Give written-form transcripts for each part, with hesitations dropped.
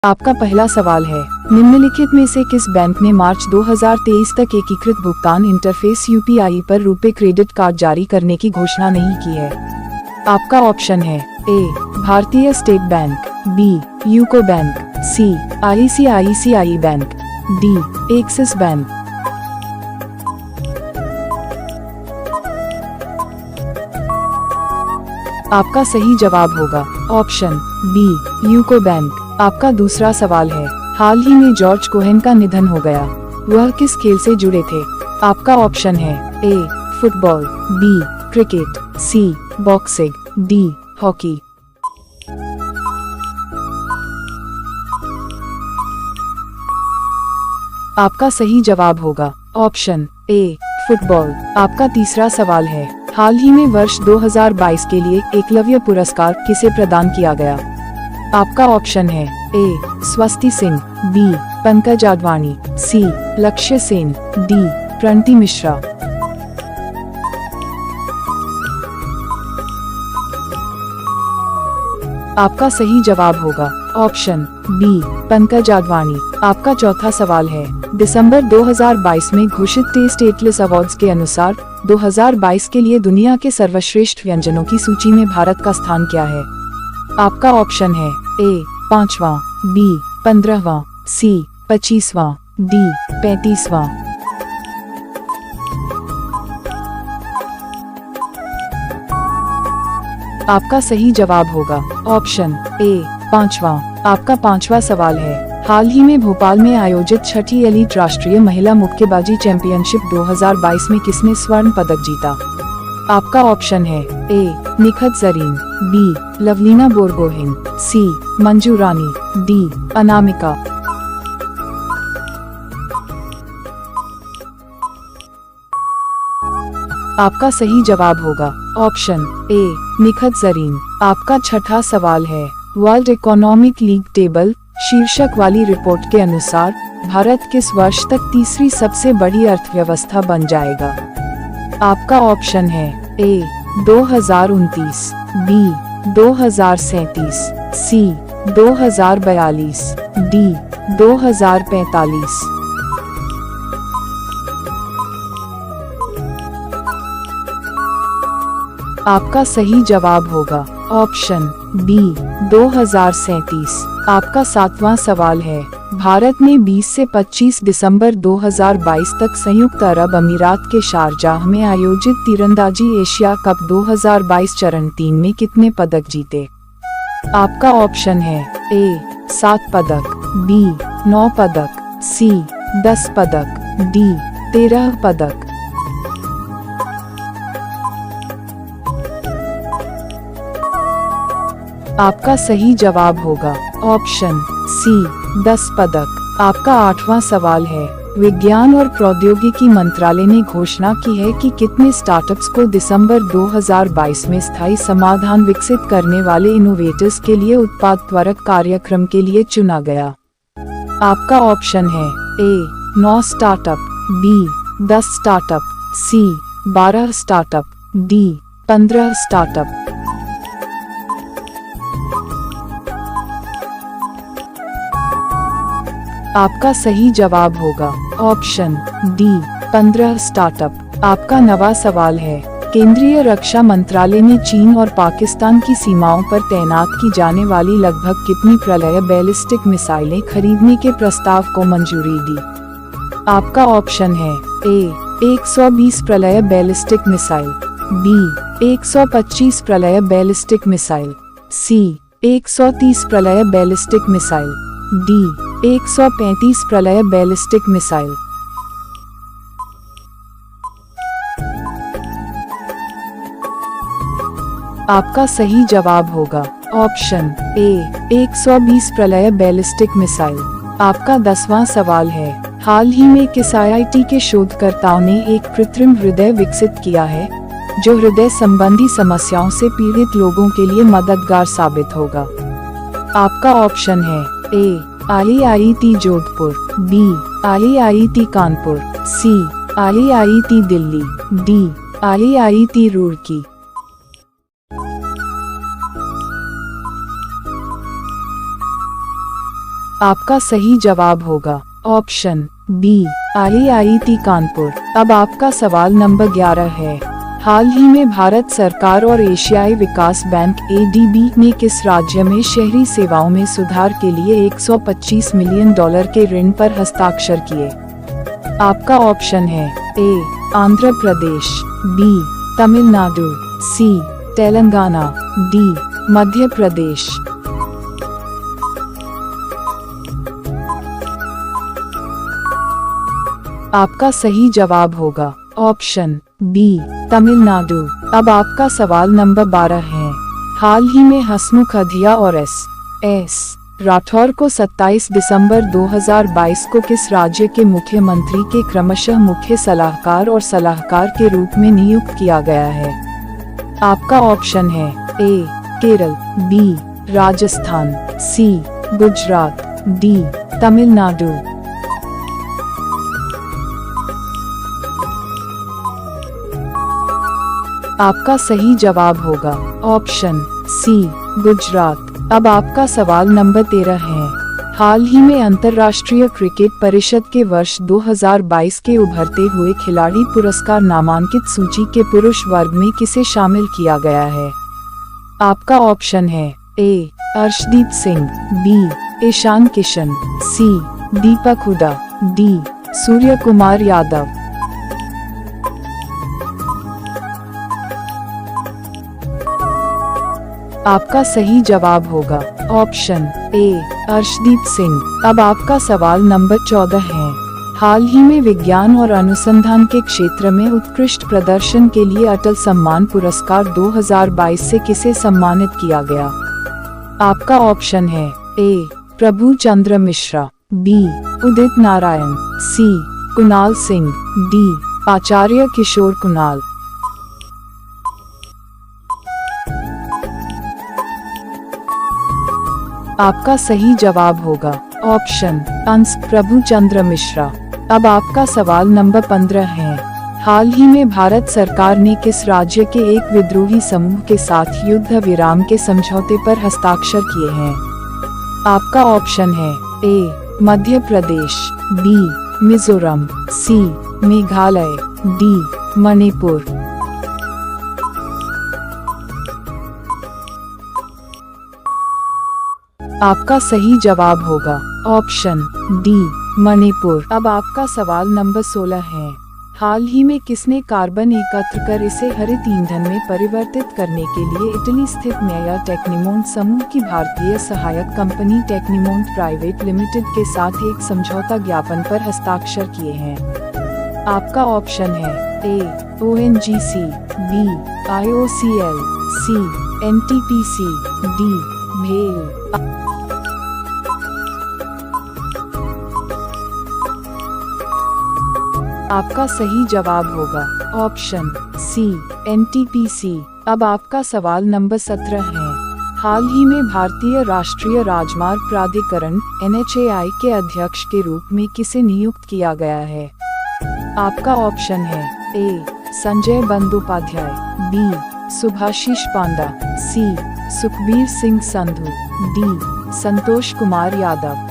आपका पहला सवाल है, निम्नलिखित में से किस बैंक ने मार्च 2023 तक एकीकृत भुगतान इंटरफेस यूपीआई पर रुपे क्रेडिट कार्ड जारी करने की घोषणा नहीं की है? आपका ऑप्शन है A Bharatiya State Bank, B UCO Bank, C ICICI Bank, D Axis Bank. आपका सही जवाब होगा ऑप्शन बी यूको बैंक। आपका दूसरा सवाल है, हाल ही में जॉर्ज कोहेन का निधन हो गया, वह किस खेल से जुड़े थे? आपका ऑप्शन है ए फुटबॉल, बी क्रिकेट, सी बॉक्सिंग, डी हॉकी। आपका सही जवाब होगा ऑप्शन ए फुटबॉल। आपका तीसरा सवाल है, हाल ही में वर्ष 2022 के लिए एकलव्य पुरस्कार किसे प्रदान किया गया? आपका ऑप्शन है ए स्वस्ति सिंह, बी पंकज आडवाणी, सी लक्ष्य सेन, डी प्रणति मिश्रा। आपका सही जवाब होगा ऑप्शन बी पंकज आडवाणी। आपका चौथा सवाल है, दिसंबर 2022 में घोषित टेस्ट एटलस अवार्ड्स के अनुसार 2022 के लिए दुनिया के सर्वश्रेष्ठ व्यंजनों की सूची में भारत का स्थान क्या है? आपका ऑप्शन है ए 5वां, बी 15वां, सी 25वां, डी 35वां। आपका सही जवाब होगा ऑप्शन ए 5वां। आपका पांचवा सवाल है, हाल ही में भोपाल में आयोजित छठी एलीट राष्ट्रीय महिला मुक्केबाजी चैंपियनशिप 2022 में किसने स्वर्ण पदक जीता? आपका ऑप्शन है ए निखत जरीन, बी लवलीना बोरगोहेन, सी मंजू रानी, डी अनामिका। आपका सही जवाब होगा ऑप्शन ए निखत जरीन। आपका छठा सवाल है, वर्ल्ड इकोनॉमिक लीग टेबल शीर्षक वाली रिपोर्ट के अनुसार भारत किस वर्ष तक तीसरी सबसे बड़ी अर्थव्यवस्था बन जाएगा? आपका ऑप्शन है ए 2029, बी 2037, सी 2042, डी 2045। आपका सही जवाब होगा ऑप्शन बी 2037। आपका सातवां सवाल है, भारत में 20 से 25 दिसंबर 2022 तक संयुक्त अरब अमीरात के शारजाह में आयोजित तीरंदाजी एशिया कप 2022 चरण 3 में कितने पदक जीते? आपका ऑप्शन है ए 7 पदक, बी 9 पदक, सी 10 पदक, डी 13 पदक। आपका सही जवाब होगा ऑप्शन सी 10 पदक। आपका आठवां सवाल है, विज्ञान और प्रौद्योगिकी मंत्रालय ने घोषणा की है कि कितने स्टार्टअप्स को दिसंबर 2022 में स्थायी समाधान विकसित करने वाले इनोवेटर्स के लिए उत्पाद त्वरक कार्यक्रम के लिए चुना गया? आपका ऑप्शन है ए 9 स्टार्टअप, बी 10 स्टार्टअप, सी 12 स्टार्टअप, डी 15 स्टार्टअप। आपका सही जवाब होगा ऑप्शन डी 15 स्टार्टअप। आपका नवा सवाल है, केंद्रीय रक्षा मंत्रालय ने चीन और पाकिस्तान की सीमाओं पर तैनात की जाने वाली लगभग कितनी प्रलय बैलिस्टिक मिसाइलें खरीदने के प्रस्ताव को मंजूरी दी? आपका ऑप्शन है ए 120 प्रलय बैलिस्टिक मिसाइल, बी 125 प्रलय बैलिस्टिक मिसाइल, सी 130 प्रलय बैलिस्टिक मिसाइल, डी 135 प्रलय बैलिस्टिक मिसाइल। आपका सही जवाब होगा ऑप्शन ए 120 प्रलय बैलिस्टिक मिसाइल। आपका 10वां सवाल है, हाल ही में किस आईआईटी के शोधकर्ताओं ने एक कृत्रिम हृदय विकसित किया है जो हृदय संबंधी समस्याओं से पीड़ित लोगों के लिए मददगार साबित होगा? आपका ऑप्शन है A IIT Jodhpur, B IIT Kanpur, C IIT Delhi, D IIT Roorkee. आपका सही जवाब होगा ऑप्शन बी IIT कानपुर। अब आपका सवाल नंबर 11 है। हाल ही में भारत सरकार और एशियाई विकास बैंक ADB ने किस राज्य में शहरी सेवाओं में सुधार के लिए $125 मिलियन के ऋण पर हस्ताक्षर किए? आपका ऑप्शन है ए आंध्र प्रदेश, बी तमिलनाडु, सी तेलंगाना, डी मध्य प्रदेश। आपका सही जवाब होगा ऑप्शन बी तमिलनाडु। अब आपका सवाल नंबर 12 है। हाल ही में हसमुख अधिया और एस राठौर को 27 दिसंबर 2022 को किस राज्य के मुख्यमंत्री के क्रमशः मुख्य सलाहकार और सलाहकार के रूप में नियुक्त किया गया है? आपका ऑप्शन है ए केरल, बी राजस्थान, सी गुजरात, डी तमिलनाडु। आपका सही जवाब होगा ऑप्शन सी गुजरात। अब आपका सवाल नंबर 13 है। हाल ही में अंतर्राष्ट्रीय क्रिकेट परिषद के वर्ष 2022 के उभरते हुए खिलाड़ी पुरस्कार नामांकित सूची के पुरुष वर्ग में किसे शामिल किया गया है? आपका ऑप्शन है ए अर्शदीप सिंह, बी ईशान किशन, सी दीपक हुडा, डी सूर्य कुमार यादव। आपका सही जवाब होगा ऑप्शन ए अर्शदीप सिंह। अब आपका सवाल नंबर 14 है। हाल ही में विज्ञान और अनुसंधान के क्षेत्र में उत्कृष्ट प्रदर्शन के लिए अटल सम्मान पुरस्कार 2022 से किसे सम्मानित किया गया? आपका ऑप्शन है ए प्रभु चंद्र मिश्रा, बी उदित नारायण, सी कुणाल सिंह, डी आचार्य किशोर कुणाल। आपका सही जवाब होगा ऑप्शन अंश प्रभु चंद्र मिश्रा। अब आपका सवाल नंबर 15 है। हाल ही में भारत सरकार ने किस राज्य के एक विद्रोही समूह के साथ युद्ध विराम के समझौते पर हस्ताक्षर किए हैं? आपका ऑप्शन है ए मध्य प्रदेश, बी मिजोरम, सी मेघालय, डी मणिपुर। आपका सही जवाब होगा ऑप्शन डी मणिपुर। अब आपका सवाल नंबर 16 है। हाल ही में किसने कार्बन एकत्र कर इसे हरित ईंधन में परिवर्तित करने के लिए इटली स्थित मेयर टेक्नीमोंट समूह की भारतीय सहायक कंपनी टेक्नीमोंट प्राइवेट लिमिटेड के साथ एक समझौता ज्ञापन पर हस्ताक्षर किए हैं? आपका ऑप्शन है ए ONGC, बी IOCL, सी NTPC, डी भेल। आपका सही जवाब होगा ऑप्शन सी NTPC। अब आपका सवाल नंबर 17 है। हाल ही में भारतीय राष्ट्रीय राजमार्ग प्राधिकरण NHAI के अध्यक्ष के रूप में किसे नियुक्त किया गया है? आपका ऑप्शन है ए संजय बंदोपाध्याय, बी सुभाषिष पांडा, सी सुखबीर सिंह संधू, डी संतोष कुमार यादव।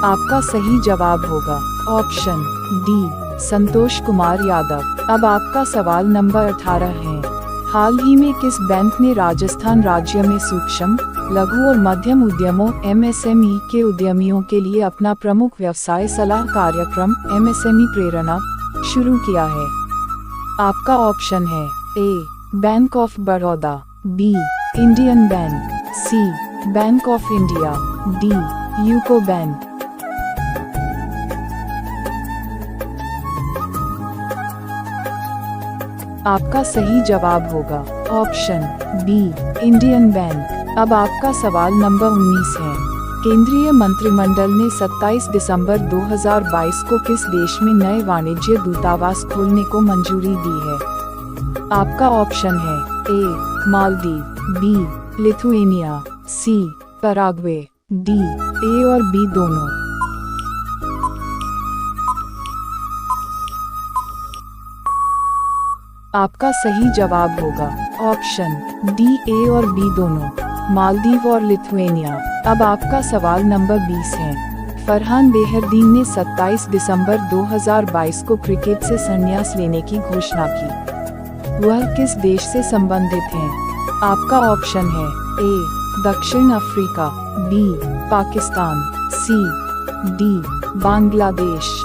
आपका सही जवाब होगा ऑप्शन डी संतोष कुमार यादव। अब आपका सवाल नंबर 18 है। हाल ही में किस बैंक ने राजस्थान राज्य में सूक्ष्म, लघु और मध्यम उद्यमों MSME के उद्यमियों के लिए अपना प्रमुख व्यवसाय सलाह कार्यक्रम MSME प्रेरणा शुरू किया है? आपका ऑप्शन है A Bank of Baroda, B Indian Bank, C Bank of India, D UCO Bank. आपका सही जवाब होगा ऑप्शन बी इंडियन बैंक। अब आपका सवाल नंबर 19 है। केंद्रीय मंत्रिमंडल ने 27 दिसंबर 2022 को किस देश में नए वाणिज्य दूतावास खोलने को मंजूरी दी है? आपका ऑप्शन है A Maldives, B Lithuania, C Paraguay, D A और बी दोनों। आपका सही जवाब होगा ऑप्शन डी, ए और बी दोनों, मालदीव और लिथुएनिया। अब आपका सवाल नंबर 20 है। फरहान बेहरदीन ने 27 दिसंबर 2022 को क्रिकेट से संन्यास लेने की घोषणा की। वह किस देश से संबंधित हैं? आपका ऑप्शन है ए, दक्षिण अफ्रीका, बी, पाकिस्तान, सी, डी, बांग्लादेश।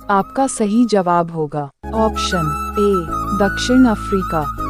आपका सही जवाब होगा ऑप्शन ए, दक्षिण अफ्रीका।